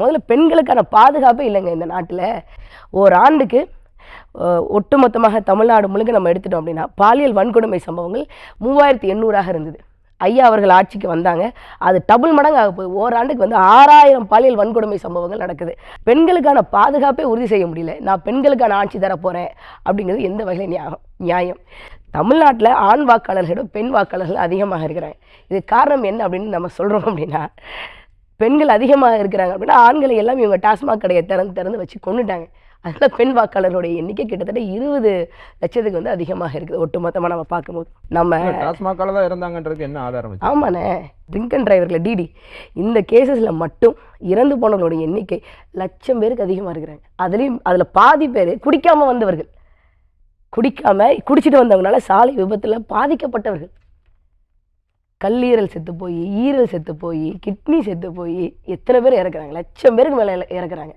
முதல்ல பெண்களுக்கான பாதுகாப்பே இல்லைங்க இந்த நாட்டில். ஓராண்டுக்கு ஒட்டுமொத்தமாக தமிழ்நாடு முழுக்க நம்ம எடுத்துட்டோம் அப்படின்னா பாலியல் வன்கொடுமை சம்பவங்கள் 3800 இருந்தது. ஐயா அவர்கள் ஆட்சிக்கு வந்தாங்க, அது டபுள் மடங்கு ஆக போகுது. ஓராண்டுக்கு 6000 பாலியல் வன்கொடுமை சம்பவங்கள் நடக்குது. பெண்களுக்கான பாதுகாப்பே உறுதி செய்ய முடியல. நான் பெண்களுக்கான ஆட்சி தரப்போகிறேன் அப்படிங்கிறது எந்த வகையில் நியாயம்? தமிழ்நாட்டில் ஆண் வாக்காளர்களோட பெண் வாக்காளர்கள் அதிகமாக இருக்கிறாங்க. இது காரணம் என்ன அப்படின்னு நம்ம சொல்கிறோம் அப்படின்னா, பெண்கள் அதிகமாக இருக்கிறாங்க அப்படின்னா ஆண்களை எல்லாம் இவங்க டாஸ்மாக் கடையை திறந்து வச்சு கொண்டுட்டாங்க. அதனால் பெண் வாக்காளர்களுடைய எண்ணிக்கை கிட்டத்தட்ட 20 லட்சத்துக்கு அதிகமாக இருக்குது ஒட்டுமொத்தமாக நம்ம பார்க்கும்போது. நம்ம டாஸ்மாக்கால தான் இருந்தாங்கன்றதுக்கு என்ன ஆதாரம்? ஆமாண்ணே, ட்ரிங்க் அண்ட் டிரைவரில் டிடி இந்த கேசஸில் மட்டும் இறந்து போனவர்களுடைய எண்ணிக்கை 1,00,000 பேருக்கு அதிகமாக இருக்கிறாங்க. அதில் பாதி பேர் குடிக்காமல் வந்தவர்கள், குடிச்சிட்டு வந்தவங்களால சாலை விபத்தில் பாதிக்கப்பட்டவர்கள். கல்லீரல் செத்து போய், ஈரல் செத்து போய், கிட்னி செத்து போய் எத்தனை பேர் இறக்குறாங்க? 1,00,000 பேருக்கு மேலே இறக்குறாங்க.